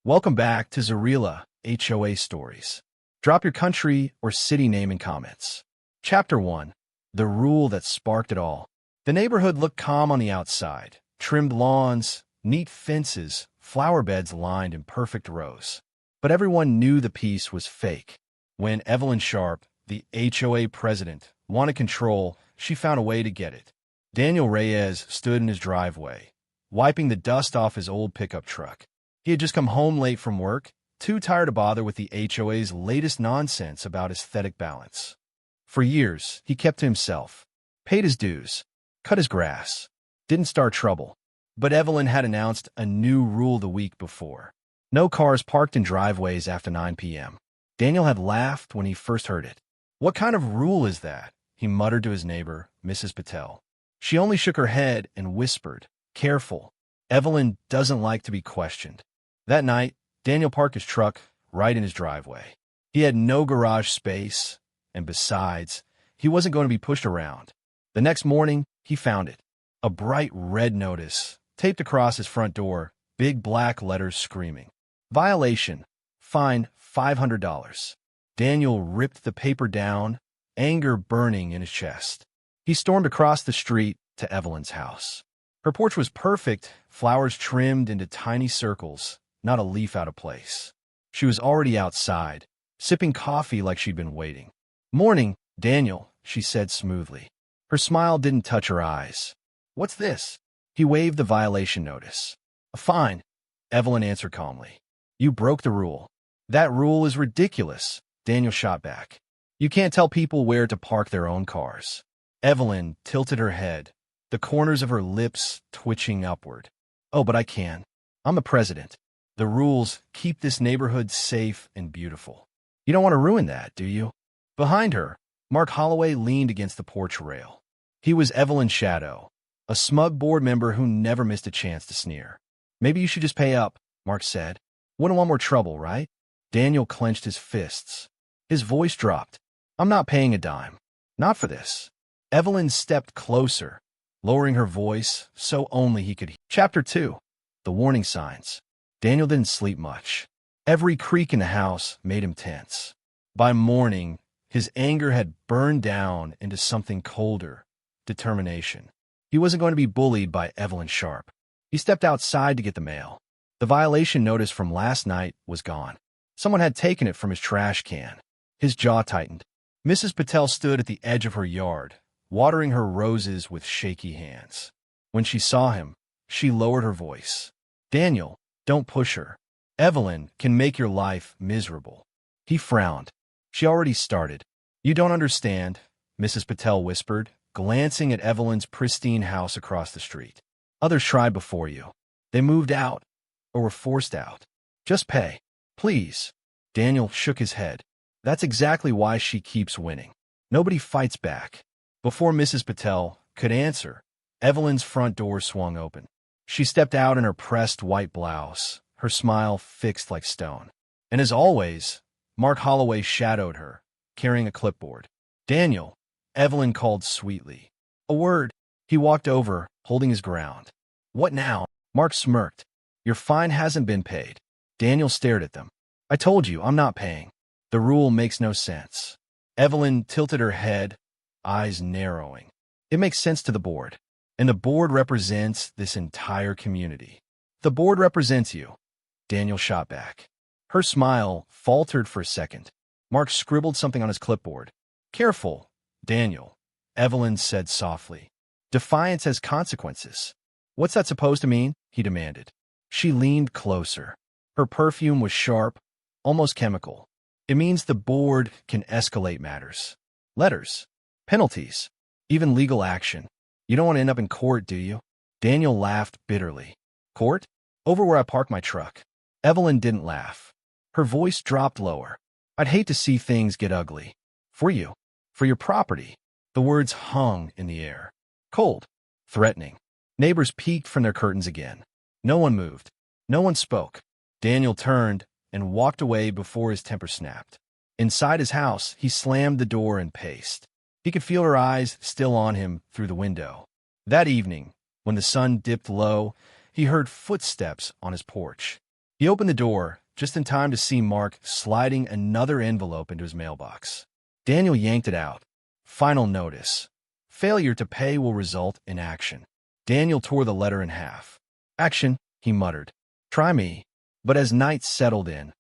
Welcome back to Zarila HOA Stories. Drop your country or city name in comments. Chapter 1. The Rule That Sparked It All. The neighborhood looked calm on the outside. Trimmed lawns, neat fences, flower beds lined in perfect rows. But everyone knew the peace was fake. When Evelyn Sharp, the HOA president, wanted control, she found a way to get it. Daniel Reyes stood in his driveway, wiping the dust off his old pickup truck. He had just come home late from work, too tired to bother with the HOA's latest nonsense about aesthetic balance. For years, he kept to himself, paid his dues, cut his grass, didn't start trouble. But Evelyn had announced a new rule the week before. No cars parked in driveways after 9 p.m. Daniel had laughed when he first heard it. "What kind of rule is that?" he muttered to his neighbor, Mrs. Patel. She only shook her head and whispered, "Careful. Evelyn doesn't like to be questioned." That night, Daniel parked his truck right in his driveway. He had no garage space, and besides, he wasn't going to be pushed around. The next morning, he found it. A bright red notice, taped across his front door, big black letters screaming, "Violation. Fine $500. Daniel ripped the paper down, anger burning in his chest. He stormed across the street to Evelyn's house. Her porch was perfect, flowers trimmed into tiny circles, not a leaf out of place. She was already outside, sipping coffee like she'd been waiting. "Morning, Daniel," she said smoothly. Her smile didn't touch her eyes. "What's this?" He waved the violation notice. "A fine," Evelyn answered calmly. "You broke the rule." "That rule is ridiculous," Daniel shot back. "You can't tell people where to park their own cars." Evelyn tilted her head, the corners of her lips twitching upward. "Oh, but I can. I'm the president. The rules keep this neighborhood safe and beautiful. You don't want to ruin that, do you?" Behind her, Mark Holloway leaned against the porch rail. He was Evelyn's shadow, a smug board member who never missed a chance to sneer. "Maybe you should just pay up," Mark said. "Wouldn't want more trouble, right?" Daniel clenched his fists. His voice dropped. "I'm not paying a dime. Not for this." Evelyn stepped closer, lowering her voice so only he could hear. Chapter 2. The Warning Signs. Daniel didn't sleep much. Every creak in the house made him tense. By morning, his anger had burned down into something colder, determination. He wasn't going to be bullied by Evelyn Sharp. He stepped outside to get the mail. The violation notice from last night was gone. Someone had taken it from his trash can. His jaw tightened. Mrs. Patel stood at the edge of her yard, watering her roses with shaky hands. When she saw him, she lowered her voice. "Daniel, don't push her. Evelyn can make your life miserable." He frowned. "She already started." "You don't understand," Mrs. Patel whispered, glancing at Evelyn's pristine house across the street. "Others tried before you. They moved out, or were forced out. Just pay. Please." Daniel shook his head. "That's exactly why she keeps winning. Nobody fights back." Before Mrs. Patel could answer, Evelyn's front door swung open. She stepped out in her pressed white blouse, her smile fixed like stone. And as always, Mark Holloway shadowed her, carrying a clipboard. "Daniel," Evelyn called sweetly. "A word." He walked over, holding his ground. "What now?" Mark smirked. "Your fine hasn't been paid." Daniel stared at them. "I told you, I'm not paying. The rule makes no sense." Evelyn tilted her head, eyes narrowing. "It makes sense to the board. And the board represents this entire community." "The board represents you," Daniel shot back. Her smile faltered for a second. Mark scribbled something on his clipboard. "Careful, Daniel," Evelyn said softly. "Defiance has consequences." "What's that supposed to mean?" he demanded. She leaned closer. Her perfume was sharp, almost chemical. "It means the board can escalate matters. Letters, penalties, even legal action. You don't want to end up in court, do you?" Daniel laughed bitterly. "Court? Over where I park my truck." Evelyn didn't laugh. Her voice dropped lower. "I'd hate to see things get ugly. For you. For your property." The words hung in the air. Cold. Threatening. Neighbors peeked from their curtains again. No one moved. No one spoke. Daniel turned and walked away before his temper snapped. Inside his house, he slammed the door and paced. He could feel her eyes still on him through the window. That evening, when the sun dipped low, he heard footsteps on his porch. He opened the door just in time to see Mark sliding another envelope into his mailbox. Daniel yanked it out. Final notice. Failure to pay will result in action. Daniel tore the letter in half. Action, he muttered. Try me. But as night settled in,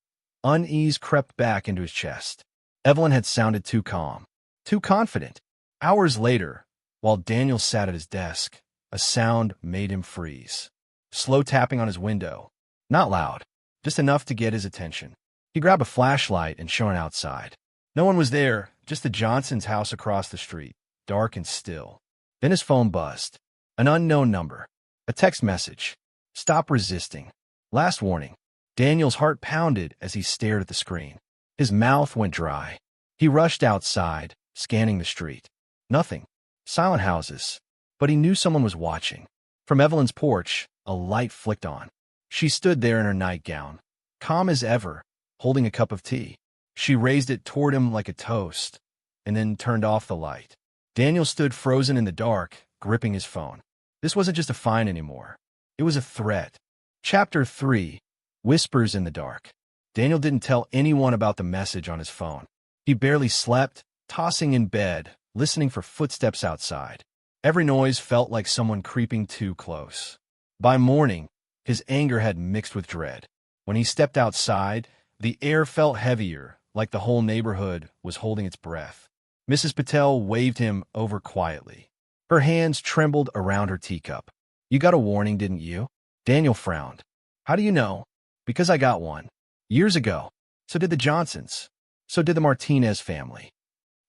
unease crept back into his chest. Evelyn had sounded too calm, too confident. Hours later, while Daniel sat at his desk, a sound made him freeze. Slow tapping on his window. Not loud, just enough to get his attention. He grabbed a flashlight and shone outside. No one was there, just the Johnsons' house across the street, dark and still. Then his phone buzzed. An unknown number. A text message. Stop resisting. Last warning. Daniel's heart pounded as he stared at the screen. His mouth went dry. He rushed outside, scanning the street. Nothing. Silent houses. But he knew someone was watching. From Evelyn's porch, a light flicked on. She stood there in her nightgown, calm as ever, holding a cup of tea. She raised it toward him like a toast, and then turned off the light. Daniel stood frozen in the dark, gripping his phone. This wasn't just a find anymore. It was a threat. Chapter 3. Whispers in the Dark. Daniel didn't tell anyone about the message on his phone. He barely slept, tossing in bed, listening for footsteps outside. Every noise felt like someone creeping too close. By morning, his anger had mixed with dread. When he stepped outside, the air felt heavier, like the whole neighborhood was holding its breath. Mrs. Patel waved him over quietly. Her hands trembled around her teacup. You got a warning, didn't you? Daniel frowned. How do you know? Because I got one. Years ago. So did the Johnsons. So did the Martinez family.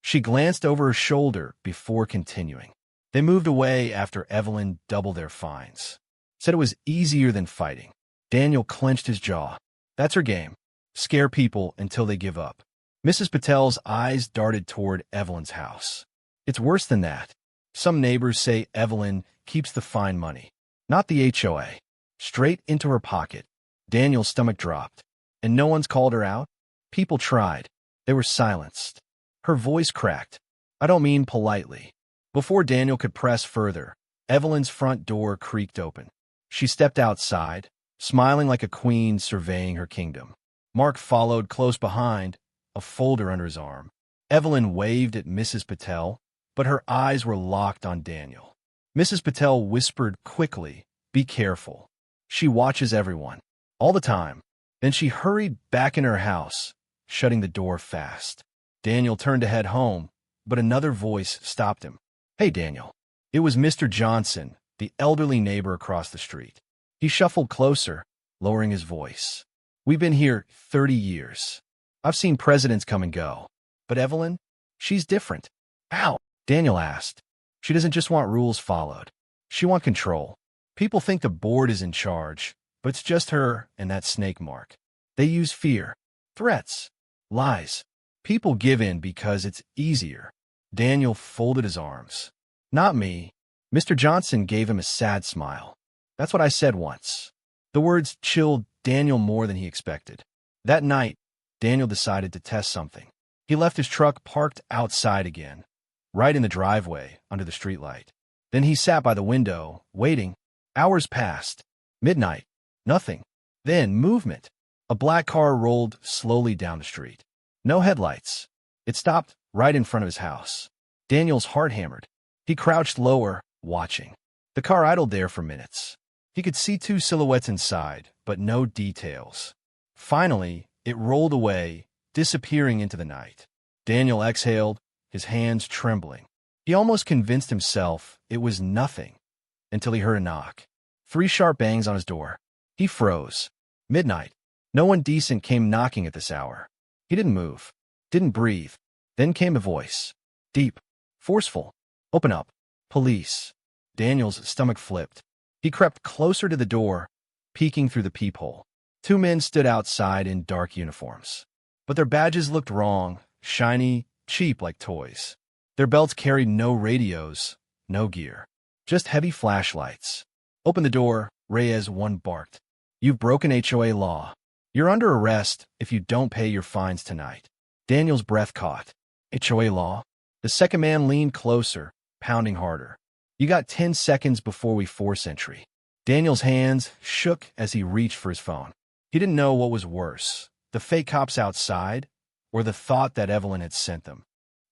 She glanced over her shoulder before continuing. They moved away after Evelyn doubled their fines. Said it was easier than fighting. Daniel clenched his jaw. That's her game. Scare people until they give up. Mrs. Patel's eyes darted toward Evelyn's house. It's worse than that. Some neighbors say Evelyn keeps the fine money, not the HOA. Straight into her pocket. Daniel's stomach dropped. And no one's called her out? People tried. They were silenced. Her voice cracked. I don't mean politely. Before Daniel could press further, Evelyn's front door creaked open. She stepped outside, smiling like a queen surveying her kingdom. Mark followed close behind, a folder under his arm. Evelyn waved at Mrs. Patel, but her eyes were locked on Daniel. Mrs. Patel whispered quickly, Be careful. She watches everyone, all the time. Then she hurried back in her house, shutting the door fast. Daniel turned to head home, but another voice stopped him. Hey, Daniel. It was Mr. Johnson, the elderly neighbor across the street. He shuffled closer, lowering his voice. We've been here 30 years. I've seen presidents come and go. But Evelyn? She's different. How? Daniel asked. She doesn't just want rules followed. She wants control. People think the board is in charge, but it's just her and that snake Mark. They use fear, threats, lies. People give in because it's easier. Daniel folded his arms. Not me. Mr. Johnson gave him a sad smile. That's what I said once. The words chilled Daniel more than he expected. That night, Daniel decided to test something. He left his truck parked outside again, right in the driveway under the streetlight. Then he sat by the window, waiting. Hours passed. Midnight. Nothing. Then movement. A black car rolled slowly down the street. No headlights. It stopped right in front of his house. Daniel's heart hammered. He crouched lower, watching. The car idled there for minutes. He could see two silhouettes inside, but no details. Finally, it rolled away, disappearing into the night. Daniel exhaled, his hands trembling. He almost convinced himself it was nothing, until he heard a knock. 3 sharp bangs on his door. He froze. Midnight. No one decent came knocking at this hour. He didn't move, didn't breathe. Then came a voice. Deep, forceful. Open up. Police. Daniel's stomach flipped. He crept closer to the door, peeking through the peephole. 2 men stood outside in dark uniforms. But their badges looked wrong, shiny, cheap like toys. Their belts carried no radios, no gear. Just heavy flashlights. Open the door, Reyes, one barked. You've broken HOA law. You're under arrest if you don't pay your fines tonight. Daniel's breath caught. HOA law? The second man leaned closer, pounding harder. You got 10 seconds before we force entry. Daniel's hands shook as he reached for his phone. He didn't know what was worse, the fake cops outside or the thought that Evelyn had sent them.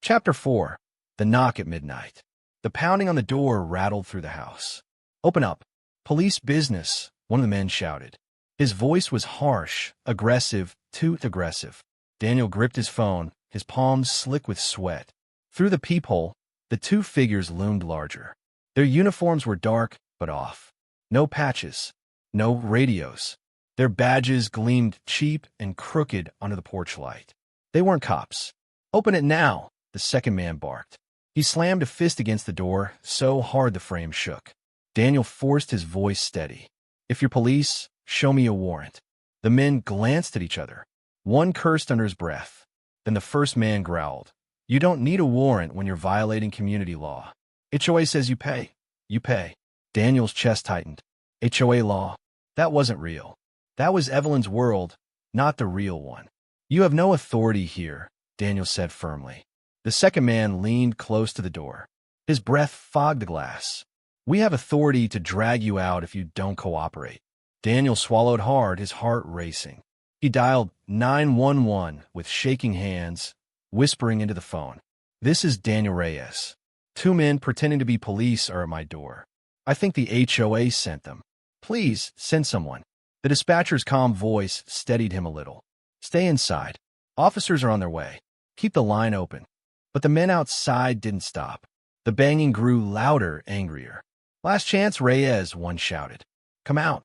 Chapter 4. The Knock at Midnight. The pounding on the door rattled through the house. "Open up. Police business," one of the men shouted. His voice was harsh, aggressive, too aggressive. Daniel gripped his phone, his palms slick with sweat. Through the peephole, the two figures loomed larger. Their uniforms were dark but off. No patches, no radios. Their badges gleamed cheap and crooked under the porch light. They weren't cops. "Open it now," the second man barked. He slammed a fist against the door so hard the frame shook. Daniel forced his voice steady. "If you're police, show me a warrant." The men glanced at each other. One cursed under his breath. Then the first man growled, "You don't need a warrant when you're violating community law. HOA says you pay. You pay." Daniel's chest tightened. HOA law? That wasn't real. That was Evelyn's world, not the real one. "You have no authority here," Daniel said firmly. The second man leaned close to the door. His breath fogged the glass. "We have authority to drag you out if you don't cooperate." Daniel swallowed hard, his heart racing. He dialed 911 with shaking hands, whispering into the phone. "This is Daniel Reyes. Two men pretending to be police are at my door. I think the HOA sent them. Please send someone." The dispatcher's calm voice steadied him a little. "Stay inside. Officers are on their way. Keep the line open." But the men outside didn't stop. The banging grew louder, angrier. "Last chance, Reyes," one shouted. "Come out,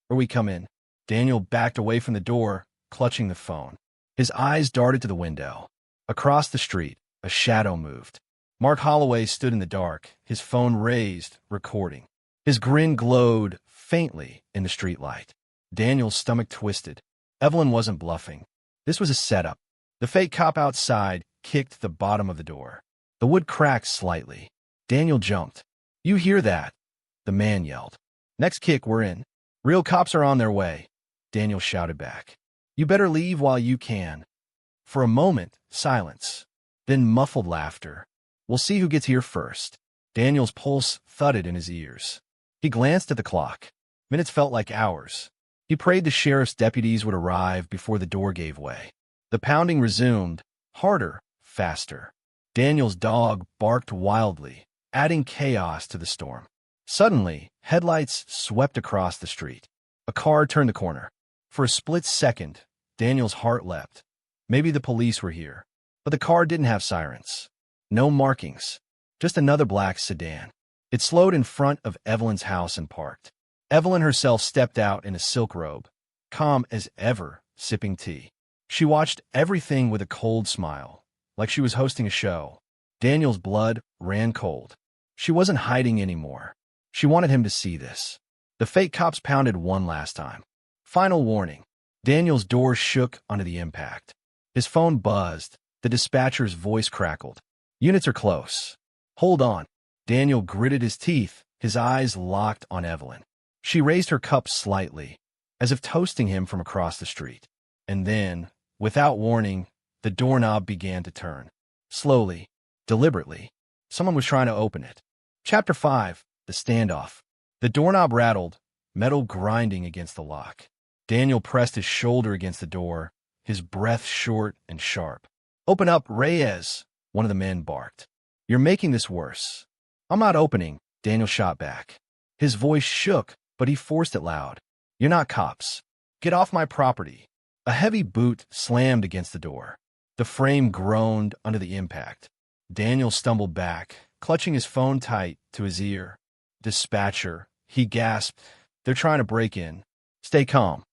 or we come in." Daniel backed away from the door, clutching the phone. His eyes darted to the window. Across the street, a shadow moved. Mark Holloway stood in the dark, his phone raised, recording. His grin glowed faintly in the streetlight. Daniel's stomach twisted. Evelyn wasn't bluffing. This was a setup. The fake cop outside kicked the bottom of the door. The wood cracked slightly. Daniel jumped. "You hear that?" the man yelled. "Next kick, we're in." "Real cops are on their way," Daniel shouted back. "You better leave while you can." For a moment, silence. Then muffled laughter. "We'll see who gets here first." Daniel's pulse thudded in his ears. He glanced at the clock. Minutes felt like hours. He prayed the sheriff's deputies would arrive before the door gave way. The pounding resumed, harder, faster. Daniel's dog barked wildly, adding chaos to the storm. Suddenly, headlights swept across the street. A car turned the corner. For a split second, Daniel's heart leapt. Maybe the police were here. But the car didn't have sirens. No markings. Just another black sedan. It slowed in front of Evelyn's house and parked. Evelyn herself stepped out in a silk robe, calm as ever, sipping tea. She watched everything with a cold smile, like she was hosting a show. Daniel's blood ran cold. She wasn't hiding anymore. She wanted him to see this. The fake cops pounded one last time. Final warning. Daniel's door shook under the impact. His phone buzzed. The dispatcher's voice crackled. "Units are close. Hold on." Daniel gritted his teeth, his eyes locked on Evelyn. She raised her cup slightly, as if toasting him from across the street. And then, without warning, the doorknob began to turn. Slowly, deliberately. Someone was trying to open it. Chapter 5. The Standoff. The doorknob rattled, metal grinding against the lock. Daniel pressed his shoulder against the door, his breath short and sharp. "Open up, Reyes," one of the men barked. "You're making this worse." "I'm not opening," Daniel shot back. His voice shook, but he forced it loud. "You're not cops. Get off my property." A heavy boot slammed against the door. The frame groaned under the impact. Daniel stumbled back, clutching his phone tight to his ear. "Dispatcher," he gasped. "They're trying to break in." "Stay calm."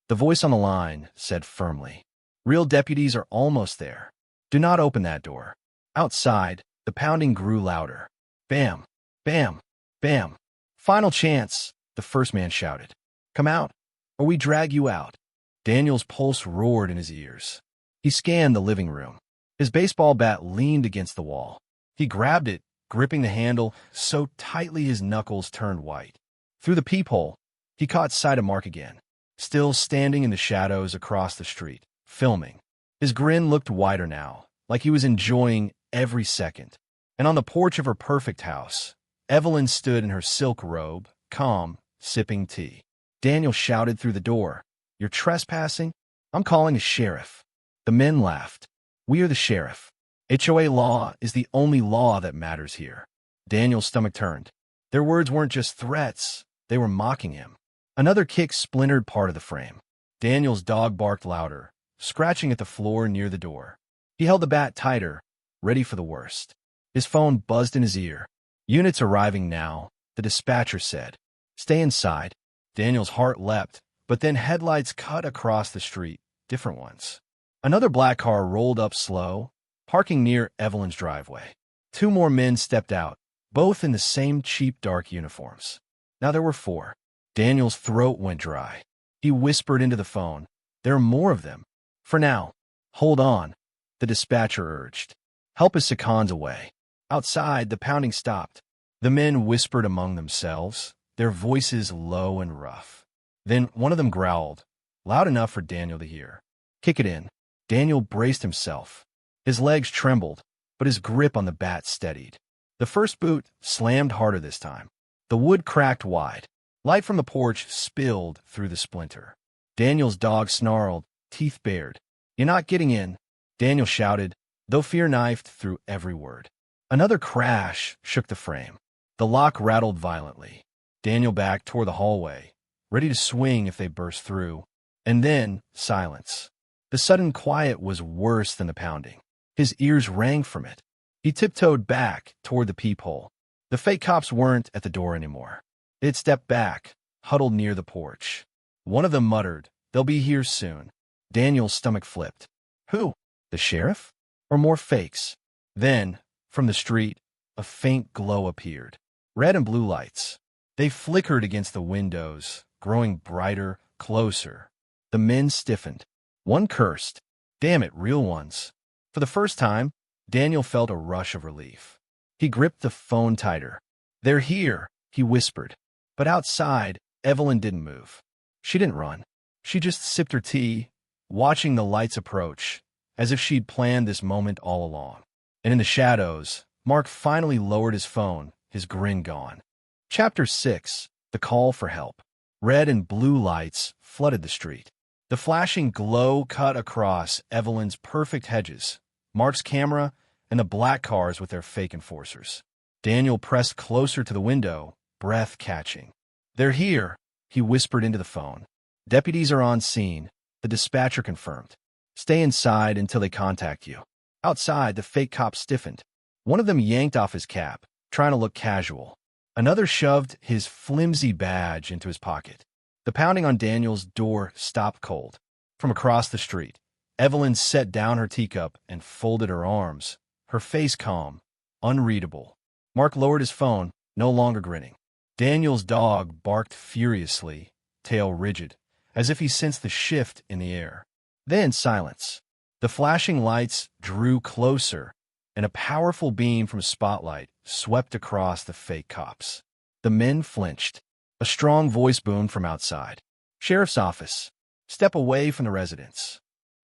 The voice on the line said firmly. "Real deputies are almost there. Do not open that door." Outside, the pounding grew louder. Bam, bam, bam. "Final chance," the first man shouted. "Come out, or we drag you out." Daniel's pulse roared in his ears. He scanned the living room. His baseball bat leaned against the wall. He grabbed it, gripping the handle so tightly his knuckles turned white. Through the peephole, he caught sight of Mark again, still standing in the shadows across the street, filming. His grin looked wider now, like he was enjoying every second. And on the porch of her perfect house, Evelyn stood in her silk robe, calm, sipping tea. Daniel shouted through the door, "You're trespassing? I'm calling a sheriff." The men laughed. "We are the sheriff. HOA law is the only law that matters here." Daniel's stomach turned. Their words weren't just threats, they were mocking him. Another kick splintered part of the frame. Daniel's dog barked louder, scratching at the floor near the door. He held the bat tighter, ready for the worst. His phone buzzed in his ear. "Units arriving now," the dispatcher said. "Stay inside." Daniel's heart leapt, but then headlights cut across the street, different ones. Another black car rolled up slow, parking near Evelyn's driveway. Two more men stepped out, both in the same cheap dark uniforms. Now there were four. Daniel's throat went dry. He whispered into the phone, "There are more of them. For now, hold on," the dispatcher urged. "Help is seconds away." Outside, the pounding stopped. The men whispered among themselves, their voices low and rough. Then one of them growled, loud enough for Daniel to hear, "Kick it in." Daniel braced himself. His legs trembled, but his grip on the bat steadied. The first boot slammed harder this time. The wood cracked wide. Light from the porch spilled through the splinter. Daniel's dog snarled, teeth bared. "You're not getting in," Daniel shouted, though fear knifed through every word. Another crash shook the frame. The lock rattled violently. Daniel backed toward the hallway, ready to swing if they burst through. And then silence. The sudden quiet was worse than the pounding. His ears rang from it. He tiptoed back toward the peephole. The fake cops weren't at the door anymore. They'd stepped back, huddled near the porch. One of them muttered, "They'll be here soon." Daniel's stomach flipped. Who? The sheriff? Or more fakes? Then, from the street, a faint glow appeared. Red and blue lights. They flickered against the windows, growing brighter, closer. The men stiffened. One cursed. "Damn it, real ones." For the first time, Daniel felt a rush of relief. He gripped the phone tighter. "They're here," he whispered. But outside, Evelyn didn't move. She didn't run. She just sipped her tea, watching the lights approach, as if she'd planned this moment all along. And in the shadows, Mark finally lowered his phone, his grin gone. Chapter 6. The Call for Help. Red and blue lights flooded the street. The flashing glow cut across Evelyn's perfect hedges, Mark's camera, and the black cars with their fake enforcers. Daniel pressed closer to the window, breath catching. "They're here," he whispered into the phone. "Deputies are on scene," the dispatcher confirmed. "Stay inside until they contact you." Outside, the fake cops stiffened. One of them yanked off his cap, trying to look casual. Another shoved his flimsy badge into his pocket. The pounding on Daniel's door stopped cold. From across the street, Evelyn set down her teacup and folded her arms, her face calm, unreadable. Mark lowered his phone, no longer grinning. Daniel's dog barked furiously, tail rigid, as if he sensed the shift in the air. Then silence. The flashing lights drew closer, and a powerful beam from a spotlight swept across the fake cops. The men flinched. A strong voice boomed from outside. "Sheriff's office. Step away from the residence."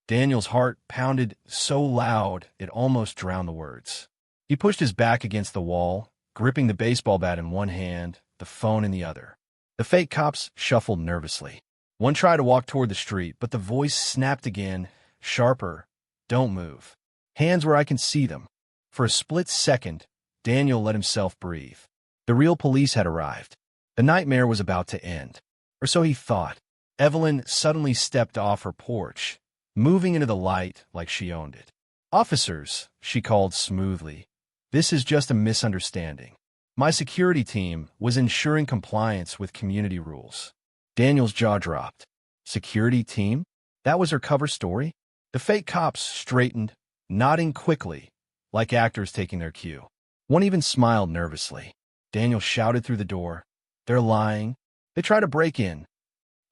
Daniel's heart pounded so loud it almost drowned the words. He pushed his back against the wall, gripping the baseball bat in one hand, the phone in the other. The fake cops shuffled nervously. One tried to walk toward the street, but the voice snapped again, sharper. "Don't move. Hands where I can see them." For a split second, Daniel let himself breathe. The real police had arrived. The nightmare was about to end. Or so he thought. Evelyn suddenly stepped off her porch, moving into the light like she owned it. "Officers," she called smoothly, "this is just a misunderstanding. My security team was ensuring compliance with community rules." Daniel's jaw dropped. Security team? That was her cover story? The fake cops straightened, nodding quickly, like actors taking their cue. One even smiled nervously. Daniel shouted through the door, "They're lying. They try to break in."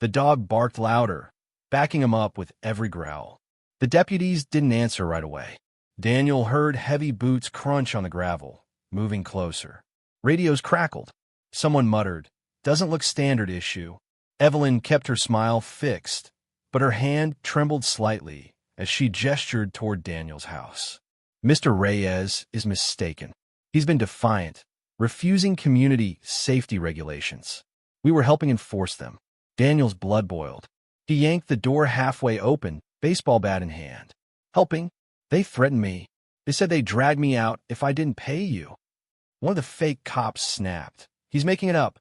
The dog barked louder, backing him up with every growl. The deputies didn't answer right away. Daniel heard heavy boots crunch on the gravel, moving closer. Radios crackled. Someone muttered, "Doesn't look standard issue." Evelyn kept her smile fixed, but her hand trembled slightly as she gestured toward Daniel's house. "Mr. Reyes is mistaken. He's been defiant, refusing community safety regulations. We were helping enforce them." Daniel's blood boiled. He yanked the door halfway open, baseball bat in hand. Helping? They threatened me. They said they'd drag me out if I didn't pay you. One of the fake cops snapped. He's making it up.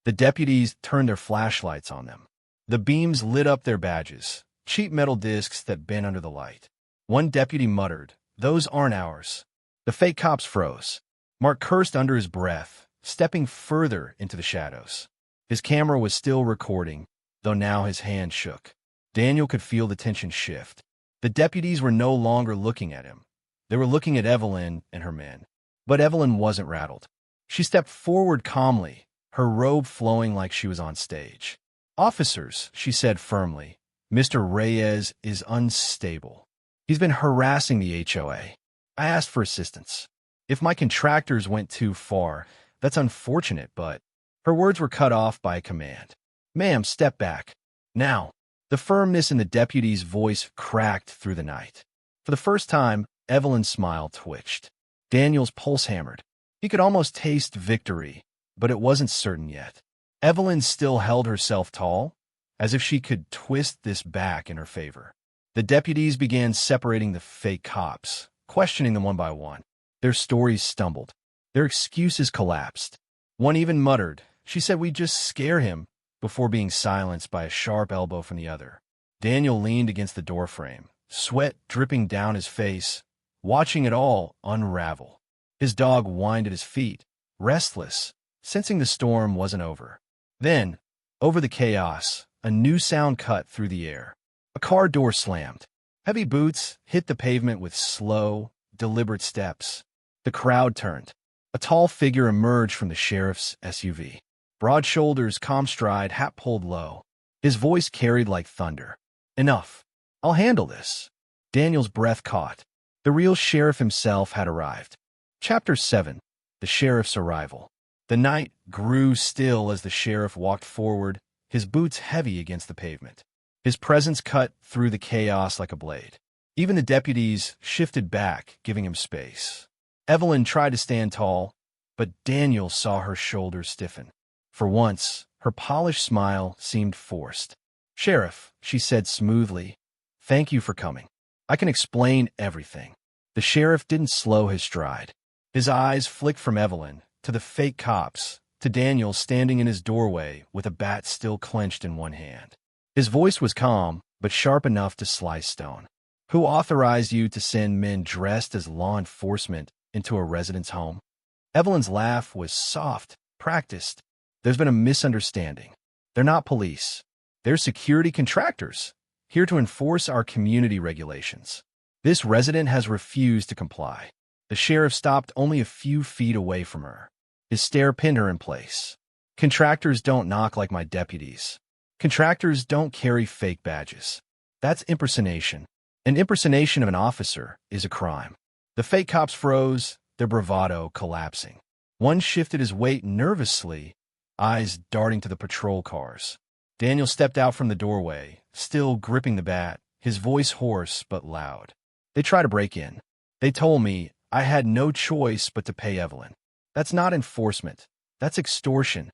The deputies turned their flashlights on them. The beams lit up their badges, cheap metal discs that bent under the light. One deputy muttered, "Those aren't ours." The fake cops froze. Mark cursed under his breath, stepping further into the shadows. His camera was still recording, though now his hand shook. Daniel could feel the tension shift. The deputies were no longer looking at him. They were looking at Evelyn and her men. But Evelyn wasn't rattled. She stepped forward calmly, her robe flowing like she was on stage. "Officers," she said firmly, "Mr. Reyes is unstable. He's been harassing the HOA. I asked for assistance. If my contractors went too far, that's unfortunate, but..." Her words were cut off by a command. "Ma'am, step back. Now." The firmness in the deputy's voice cracked through the night. For the first time, Evelyn's smile twitched. Daniel's pulse hammered. He could almost taste victory, but it wasn't certain yet. Evelyn still held herself tall, as if she could twist this back in her favor. The deputies began separating the fake cops, questioning them one by one. Their stories stumbled. Their excuses collapsed. One even muttered, "She said we'd just scare him," before being silenced by a sharp elbow from the other. Daniel leaned against the doorframe, sweat dripping down his face, watching it all unravel. His dog whined at his feet, restless, sensing the storm wasn't over. Then, over the chaos, a new sound cut through the air. A car door slammed. Heavy boots hit the pavement with slow, deliberate steps. The crowd turned. A tall figure emerged from the sheriff's SUV. Broad shoulders, calm stride, hat pulled low. His voice carried like thunder. "Enough. I'll handle this." Daniel's breath caught. The real sheriff himself had arrived. Chapter 7. The Sheriff's Arrival. The night grew still as the sheriff walked forward, his boots heavy against the pavement. His presence cut through the chaos like a blade. Even the deputies shifted back, giving him space. Evelyn tried to stand tall, but Daniel saw her shoulders stiffen. For once, her polished smile seemed forced. "Sheriff," she said smoothly, "thank you for coming. I can explain everything." The sheriff didn't slow his stride. His eyes flicked from Evelyn to the fake cops to Daniel standing in his doorway with a bat still clenched in one hand. His voice was calm, but sharp enough to slice stone. "Who authorized you to send men dressed as law enforcement into a resident's home?" Evelyn's laugh was soft, practiced. "There's been a misunderstanding. They're not police. They're security contractors, here to enforce our community regulations. This resident has refused to comply." The sheriff stopped only a few feet away from her. His stare pinned her in place. "Contractors don't knock like my deputies. Contractors don't carry fake badges. That's impersonation. An impersonation of an officer is a crime." The fake cops froze, their bravado collapsing. One shifted his weight nervously, eyes darting to the patrol cars. Daniel stepped out from the doorway, still gripping the bat, his voice hoarse but loud. "They tried to break in. They told me I had no choice but to pay Evelyn. That's not enforcement. That's extortion."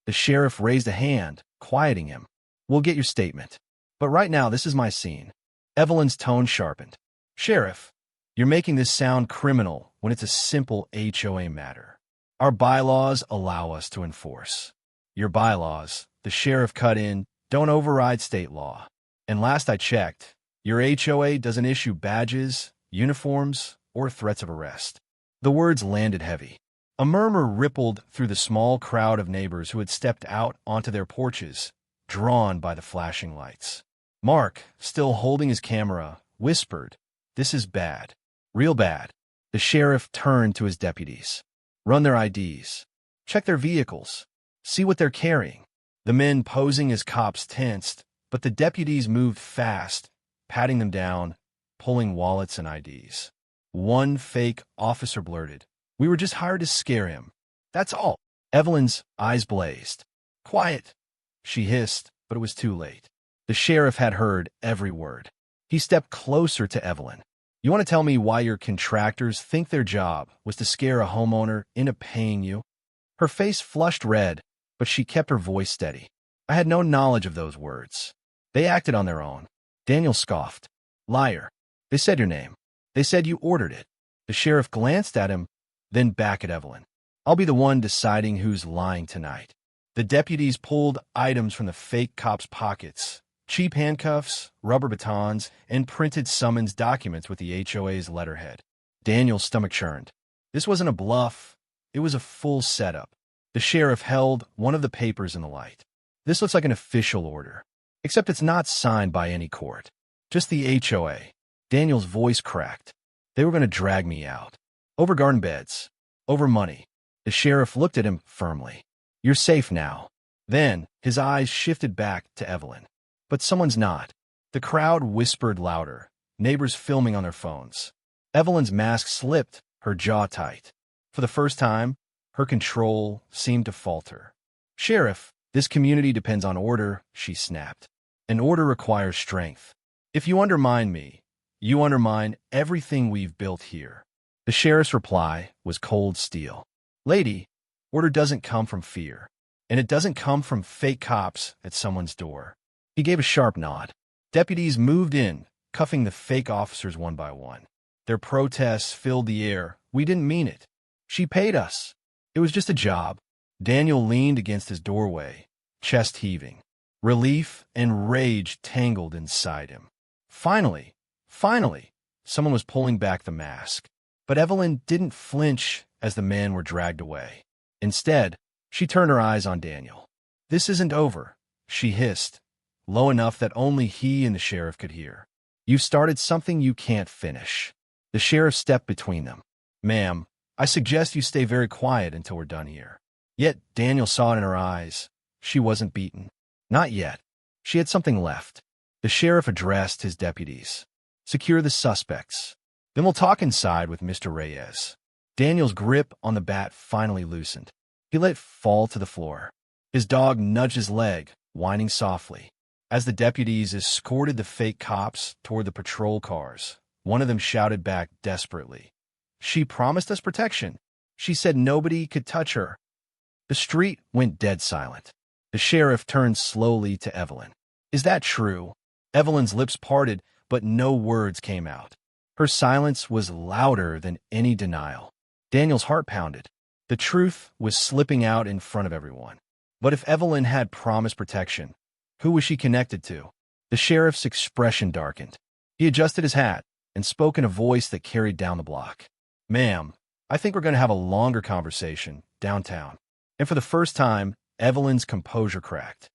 The sheriff raised a hand, quieting him. "We'll get your statement. But right now, this is my scene." Evelyn's tone sharpened. "Sheriff, you're making this sound criminal when it's a simple HOA matter. Our bylaws allow us to enforce." "Your bylaws," the sheriff cut in, "don't override state law. And last I checked, your HOA doesn't issue badges, uniforms, or threats of arrest." The words landed heavy. A murmur rippled through the small crowd of neighbors who had stepped out onto their porches, drawn by the flashing lights. Mark, still holding his camera, whispered, "This is bad. Real bad." The sheriff turned to his deputies. "Run their IDs. Check their vehicles. See what they're carrying." The men posing as cops tensed, but the deputies moved fast, patting them down, pulling wallets and IDs. One fake officer blurted, "We were just hired to scare him. That's all." Evelyn's eyes blazed. "Quiet," she hissed, but it was too late. The sheriff had heard every word. He stepped closer to Evelyn. "You want to tell me why your contractors think their job was to scare a homeowner into paying you?" Her face flushed red, but she kept her voice steady. "I had no knowledge of those words. They acted on their own. Daniel scoffed. Liar. They said your name. They said you ordered it. The sheriff glanced at him, then back at Evelyn. I'll be the one deciding who's lying tonight. The deputies pulled items from the fake cop's pockets. Cheap handcuffs, rubber batons, and printed summons documents with the HOA's letterhead. Daniel's stomach churned. This wasn't a bluff. It was a full setup. The sheriff held one of the papers in the light. This looks like an official order, except it's not signed by any court. Just the HOA. Daniel's voice cracked. They were going to drag me out. Over garden beds. Over money. The sheriff looked at him firmly. You're safe now. Then his eyes shifted back to Evelyn. But someone's not. The crowd whispered louder, neighbors filming on their phones. Evelyn's mask slipped, her jaw tight. For the first time, her control seemed to falter. Sheriff, this community depends on order, she snapped. And order requires strength. If you undermine me, you undermine everything we've built here. The sheriff's reply was cold steel. Lady, order doesn't come from fear, and it doesn't come from fake cops at someone's door. He gave a sharp nod. Deputies moved in, cuffing the fake officers one by one. Their protests filled the air. We didn't mean it. She paid us. It was just a job. Daniel leaned against his doorway, chest heaving. Relief and rage tangled inside him. Finally, someone was pulling back the mask. But Evelyn didn't flinch as the men were dragged away. Instead, she turned her eyes on Daniel. This isn't over, she hissed, low enough that only he and the sheriff could hear. You've started something you can't finish. The sheriff stepped between them. Ma'am, I suggest you stay very quiet until we're done here. Yet Daniel saw it in her eyes. She wasn't beaten. Not yet. She had something left. The sheriff addressed his deputies. Secure the suspects. Then we'll talk inside with Mr. Reyes. Daniel's grip on the bat finally loosened. He let it fall to the floor. His dog nudged his leg, whining softly. As the deputies escorted the fake cops toward the patrol cars, one of them shouted back desperately. She promised us protection. She said nobody could touch her. The street went dead silent. The sheriff turned slowly to Evelyn. Is that true? Evelyn's lips parted, but no words came out. Her silence was louder than any denial. Daniel's heart pounded. The truth was slipping out in front of everyone. But if Evelyn had promised protection, who was she connected to? The sheriff's expression darkened. He adjusted his hat and spoke in a voice that carried down the block. Ma'am, I think we're going to have a longer conversation downtown. And for the first time, Evelyn's composure cracked.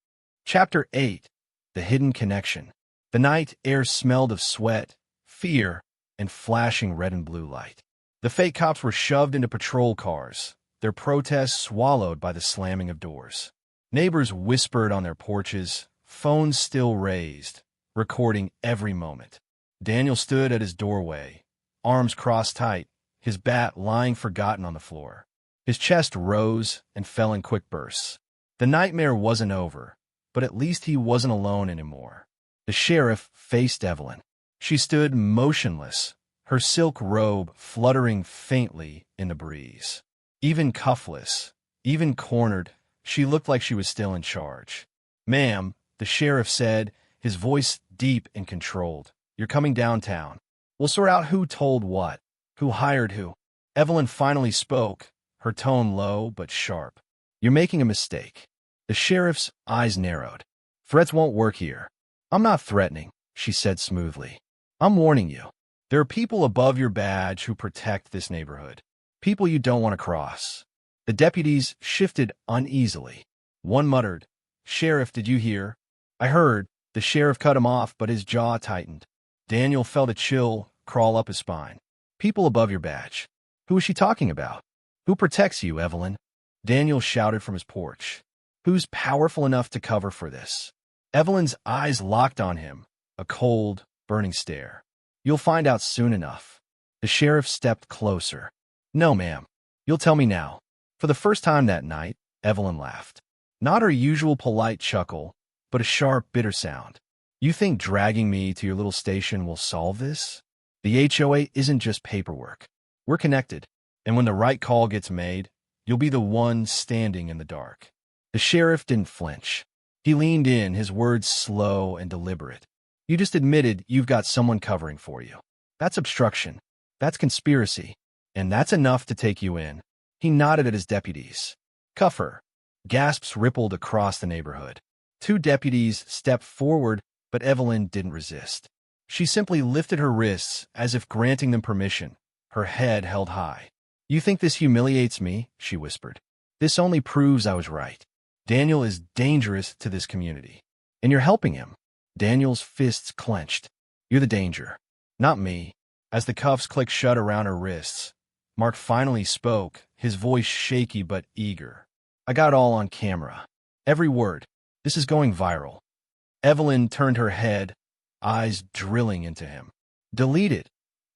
Chapter 8. The Hidden Connection. The night air smelled of sweat, fear, and flashing red and blue light. The fake cops were shoved into patrol cars, their protests swallowed by the slamming of doors. Neighbors whispered on their porches, phones still raised, recording every moment. Daniel stood at his doorway, arms crossed tight, his bat lying forgotten on the floor. His chest rose and fell in quick bursts. The nightmare wasn't over, but at least he wasn't alone anymore. The sheriff faced Evelyn. She stood motionless, her silk robe fluttering faintly in the breeze. Even cuffless, even cornered, she looked like she was still in charge. Ma'am, the sheriff said, his voice deep and controlled. You're coming downtown. We'll sort out who told what, who hired who. Evelyn finally spoke, her tone low but sharp. You're making a mistake. The sheriff's eyes narrowed. Threats won't work here. I'm not threatening, she said smoothly. I'm warning you. There are people above your badge who protect this neighborhood. People you don't want to cross. The deputies shifted uneasily. One muttered, Sheriff, did you hear? I heard. The sheriff cut him off, but his jaw tightened. Daniel felt a chill crawl up his spine. People above your badge. Who is she talking about? Who protects you, Evelyn? Daniel shouted from his porch. Who's powerful enough to cover for this? Evelyn's eyes locked on him, a cold, burning stare. You'll find out soon enough. The sheriff stepped closer. No, ma'am. You'll tell me now. For the first time that night, Evelyn laughed. Not her usual polite chuckle, but a sharp, bitter sound. You think dragging me to your little station will solve this? The HOA isn't just paperwork. We're connected, and when the right call gets made, you'll be the one standing in the dark. The sheriff didn't flinch. He leaned in, his words slow and deliberate. You just admitted you've got someone covering for you. That's obstruction. That's conspiracy. And that's enough to take you in. He nodded at his deputies. Cuff her. Gasps rippled across the neighborhood. Two deputies stepped forward, but Evelyn didn't resist. She simply lifted her wrists as if granting them permission, her head held high. You think this humiliates me? She whispered. This only proves I was right. Daniel is dangerous to this community. And you're helping him. Daniel's fists clenched. You're the danger, not me. As the cuffs clicked shut around her wrists, Mark finally spoke, his voice shaky but eager. I got it all on camera. Every word. This is going viral. Evelyn turned her head, eyes drilling into him. Delete it,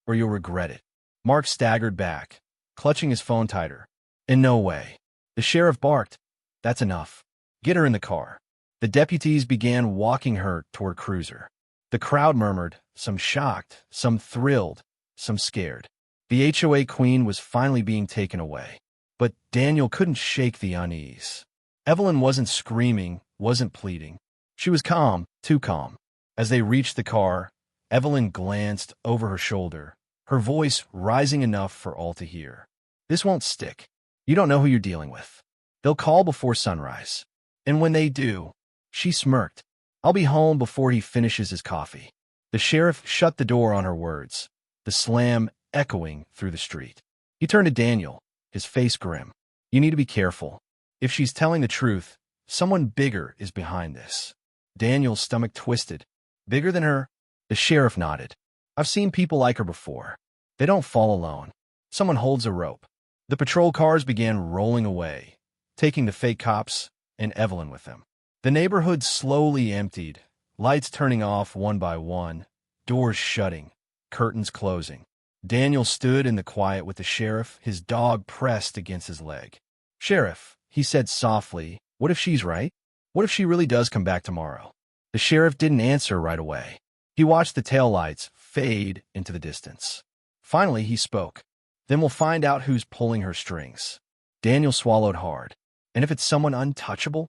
or you'll regret it. Mark staggered back, clutching his phone tighter. In no way. The sheriff barked. That's enough. Get her in the car. The deputies began walking her toward Cruiser. The crowd murmured, some shocked, some thrilled, some scared. The HOA queen was finally being taken away. But Daniel couldn't shake the unease. Evelyn wasn't screaming, wasn't pleading. She was calm, too calm. As they reached the car, Evelyn glanced over her shoulder, her voice rising enough for all to hear. This won't stick. You don't know who you're dealing with. They'll call before sunrise. And when they do, she smirked. I'll be home before he finishes his coffee. The sheriff shut the door on her words, the slam echoing through the street. He turned to Daniel, his face grim. You need to be careful. If she's telling the truth, someone bigger is behind this. Daniel's stomach twisted. Bigger than her? The sheriff nodded. I've seen people like her before. They don't fall alone. Someone holds a rope. The patrol cars began rolling away, taking the fake cops and Evelyn with them. The neighborhood slowly emptied, lights turning off one by one, doors shutting, curtains closing. Daniel stood in the quiet with the sheriff, his dog pressed against his leg. Sheriff, he said softly, what if she's right? What if she really does come back tomorrow? The sheriff didn't answer right away. He watched the taillights fade into the distance. Finally, he spoke. Then we'll find out who's pulling her strings. Daniel swallowed hard. And if it's someone untouchable?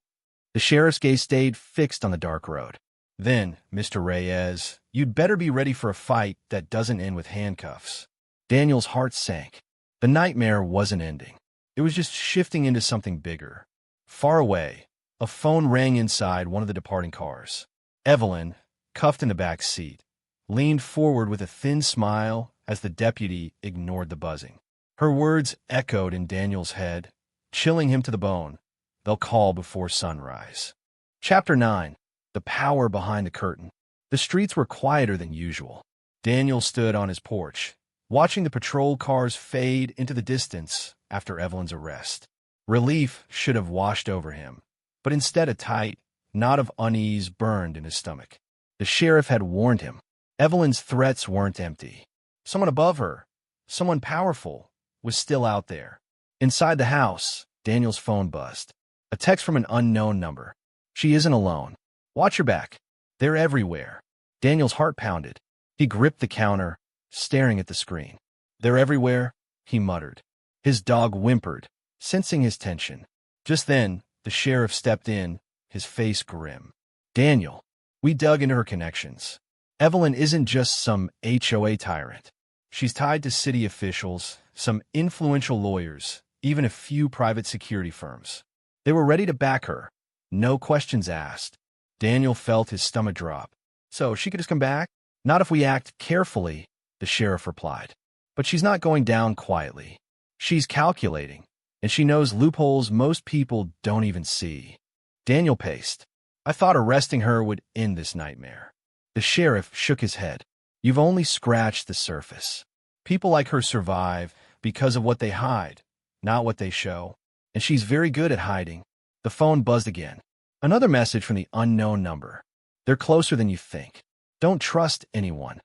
The sheriff's gaze stayed fixed on the dark road. Then, Mr. Reyes, you'd better be ready for a fight that doesn't end with handcuffs. Daniel's heart sank. The nightmare wasn't ending. It was just shifting into something bigger. Far away, a phone rang inside one of the departing cars. Evelyn, cuffed in the back seat, leaned forward with a thin smile as the deputy ignored the buzzing. Her words echoed in Daniel's head, chilling him to the bone. They'll call before sunrise. Chapter 9. The Power Behind the Curtain. The streets were quieter than usual. Daniel stood on his porch, watching the patrol cars fade into the distance after Evelyn's arrest. Relief should have washed over him, but instead a tight knot of unease burned in his stomach. The sheriff had warned him. Evelyn's threats weren't empty. Someone above her, someone powerful, was still out there. Inside the house, Daniel's phone buzzed. A text from an unknown number. She isn't alone. Watch your back. They're everywhere. Daniel's heart pounded. He gripped the counter, staring at the screen. They're everywhere, he muttered. His dog whimpered, sensing his tension. Just then, the sheriff stepped in, his face grim. Daniel, we dug into her connections. Evelyn isn't just some HOA tyrant. She's tied to city officials, some influential lawyers, even a few private security firms. They were ready to back her. No questions asked. Daniel felt his stomach drop. So she could just come back? Not if we act carefully, the sheriff replied. But she's not going down quietly. She's calculating, and she knows loopholes most people don't even see. Daniel paced. I thought arresting her would end this nightmare. The sheriff shook his head. You've only scratched the surface. People like her survive because of what they hide, not what they show. And she's very good at hiding. The phone buzzed again. Another message from the unknown number. They're closer than you think. Don't trust anyone.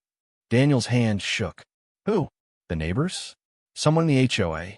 Daniel's hand shook. Who? The neighbors? Someone in the HOA?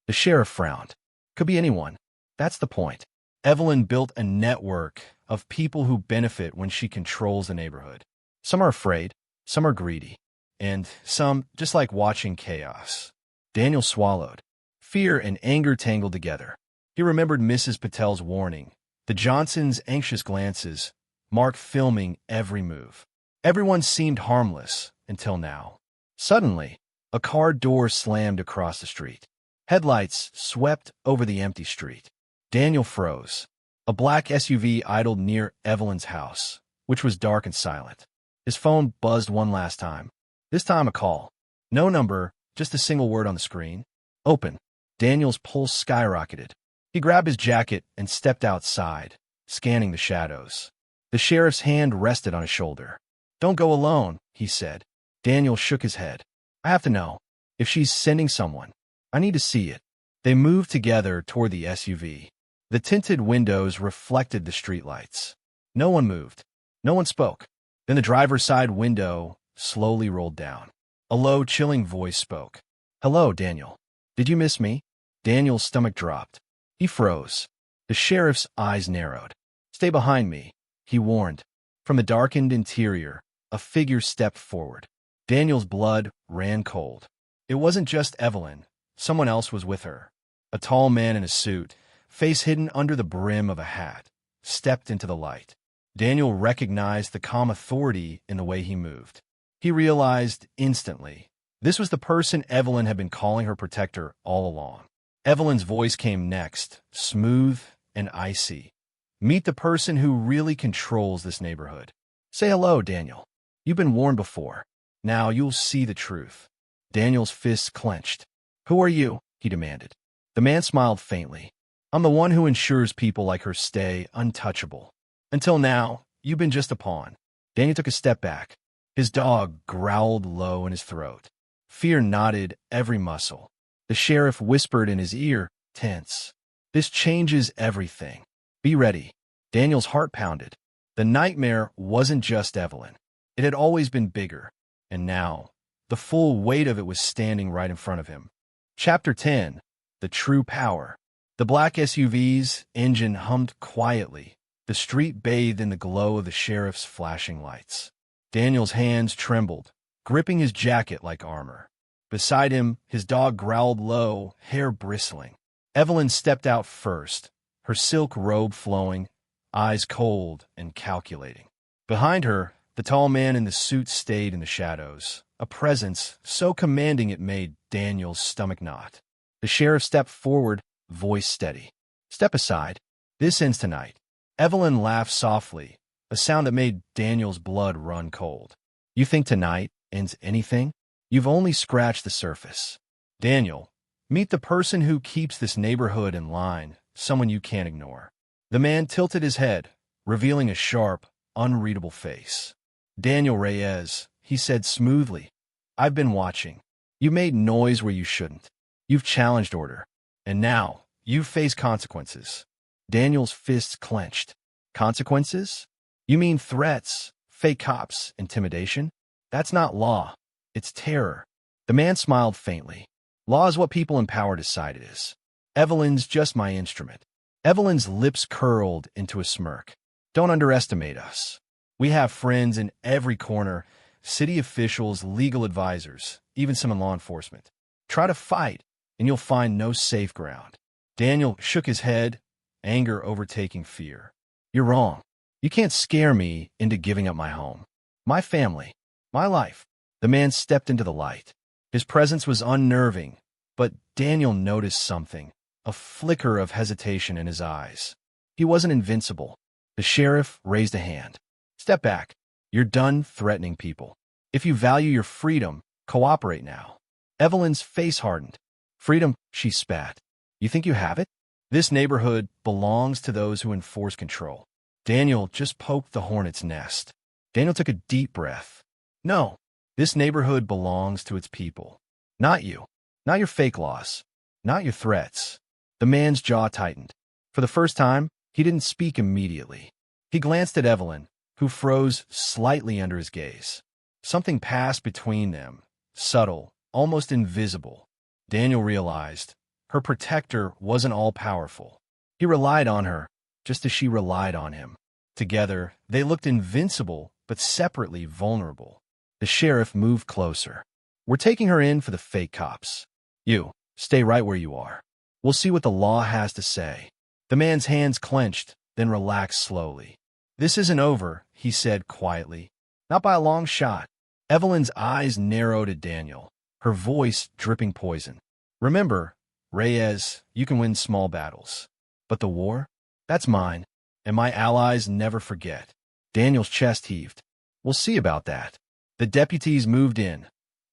The sheriff frowned. Could be anyone. That's the point. Evelyn built a network of people who benefit when she controls the neighborhood. Some are afraid, some are greedy, and some just like watching chaos. Daniel swallowed. Fear and anger tangled together. He remembered Mrs. Patel's warning, The Johnsons' anxious glances, Mark filming every move. Everyone seemed harmless until now. Suddenly, a car door slammed across the street. Headlights swept over the empty street. Daniel froze. A black SUV idled near Evelyn's house, which was dark and silent. His phone buzzed one last time. This time a call. No number, just a single word on the screen. Open. Daniel's pulse skyrocketed. He grabbed his jacket and stepped outside, scanning the shadows. The sheriff's hand rested on his shoulder. "Don't go alone," he said. Daniel shook his head. "I have to know. If she's sending someone, I need to see it." They moved together toward the SUV. The tinted windows reflected the streetlights. No one moved. No one spoke. Then the driver's side window slowly rolled down. A low, chilling voice spoke. "Hello, Daniel. Did you miss me?" Daniel's stomach dropped. He froze. The sheriff's eyes narrowed. "Stay behind me," he warned. From the darkened interior, a figure stepped forward. Daniel's blood ran cold. It wasn't just Evelyn. Someone else was with her. A tall man in a suit, face hidden under the brim of a hat, stepped into the light. Daniel recognized the calm authority in the way he moved. He realized instantly, this was the person Evelyn had been calling her protector all along. Evelyn's voice came next, smooth and icy. "Meet the person who really controls this neighborhood. Say hello, Daniel. You've been warned before. Now you'll see the truth." Daniel's fists clenched. "Who are you?" he demanded. The man smiled faintly. "I'm the one who ensures people like her stay untouchable. Until now, you've been just a pawn." Daniel took a step back. His dog growled low in his throat. Fear knotted every muscle. The sheriff whispered in his ear, tense. "This changes everything. Be ready." Daniel's heart pounded. The nightmare wasn't just Evelyn. It had always been bigger. And now, the full weight of it was standing right in front of him. Chapter 10. The True Power. The black SUV's engine hummed quietly, the street bathed in the glow of the sheriff's flashing lights. Daniel's hands trembled, gripping his jacket like armor. Beside him, his dog growled low, hair bristling. Evelyn stepped out first, her silk robe flowing, eyes cold and calculating. Behind her, the tall man in the suit stayed in the shadows, a presence so commanding it made Daniel's stomach knot. The sheriff stepped forward, voice steady. "Step aside. This ends tonight." Evelyn laughed softly, a sound that made Daniel's blood run cold. "You think tonight ends anything? You've only scratched the surface." "Daniel, meet the person who keeps this neighborhood in line, someone you can't ignore." The man tilted his head, revealing a sharp, unreadable face. "Daniel Reyes," he said smoothly. "I've been watching. You made noise where you shouldn't. You've challenged order. And now, you face consequences." Daniel's fists clenched. "Consequences? You mean threats, fake cops, intimidation? That's not law. It's terror." The man smiled faintly. "Law is what people in power decide it is. Evelyn's just my instrument." Evelyn's lips curled into a smirk. "Don't underestimate us. We have friends in every corner, city officials, legal advisors, even some in law enforcement. Try to fight, and you'll find no safe ground." Daniel shook his head, anger overtaking fear. "You're wrong. You can't scare me into giving up my home, my family, my life." The man stepped into the light. His presence was unnerving, but Daniel noticed something, a flicker of hesitation in his eyes. He wasn't invincible. The sheriff raised a hand. "Step back. You're done threatening people. If you value your freedom, cooperate now." Evelyn's face hardened. "Freedom," she spat. "You think you have it? This neighborhood belongs to those who enforce control." Daniel just poked the hornet's nest. Daniel took a deep breath. "No, this neighborhood belongs to its people. Not you. Not your fake laws. Not your threats." The man's jaw tightened. For the first time, he didn't speak immediately. He glanced at Evelyn, who froze slightly under his gaze. Something passed between them, subtle, almost invisible. Daniel realized her protector wasn't all-powerful. He relied on her, just as she relied on him. Together, they looked invincible, but separately vulnerable. The sheriff moved closer. "We're taking her in for the fake cops. You, stay right where you are. We'll see what the law has to say." The man's hands clenched, then relaxed slowly. "This isn't over," he said quietly. "Not by a long shot." Evelyn's eyes narrowed at Daniel, her voice dripping poison. "Remember, Reyes, you can win small battles. But the war? That's mine, and my allies never forget." Daniel's chest heaved. "We'll see about that." The deputies moved in,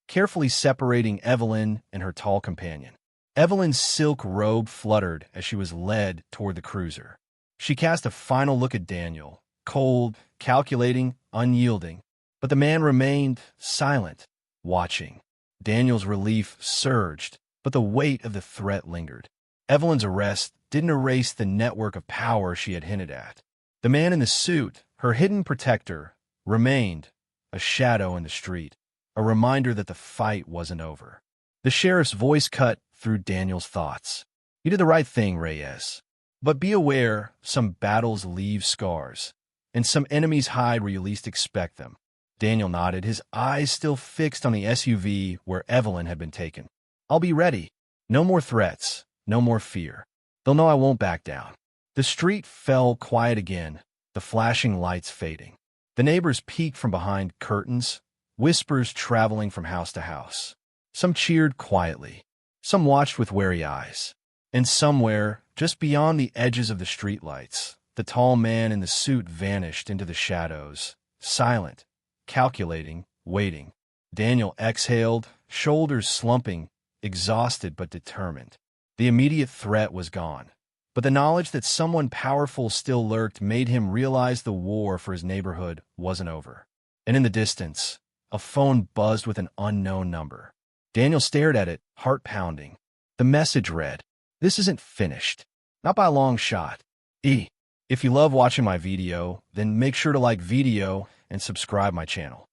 carefully separating Evelyn and her tall companion. Evelyn's silk robe fluttered as she was led toward the cruiser. She cast a final look at Daniel, cold, calculating, unyielding. But the man remained silent, watching. Daniel's relief surged, but the weight of the threat lingered. Evelyn's arrest didn't erase the network of power she had hinted at. The man in the suit, her hidden protector, remained a shadow in the street, a reminder that the fight wasn't over. The sheriff's voice cut through Daniel's thoughts. "You did the right thing, Reyes. But be aware, some battles leave scars, and some enemies hide where you least expect them." Daniel nodded, his eyes still fixed on the SUV where Evelyn had been taken. "I'll be ready. No more threats, no more fear. They'll know I won't back down." The street fell quiet again, the flashing lights fading. The neighbors peeked from behind curtains, whispers traveling from house to house. Some cheered quietly, some watched with wary eyes. And somewhere, just beyond the edges of the streetlights, the tall man in the suit vanished into the shadows, silent, calculating, waiting. Daniel exhaled, shoulders slumping, exhausted but determined. The immediate threat was gone, but the knowledge that someone powerful still lurked made him realize the war for his neighborhood wasn't over. And in the distance, a phone buzzed with an unknown number. Daniel stared at it, heart pounding. The message read, "This isn't finished. Not by a long shot. If you love watching my video, then make sure to like video and subscribe my channel.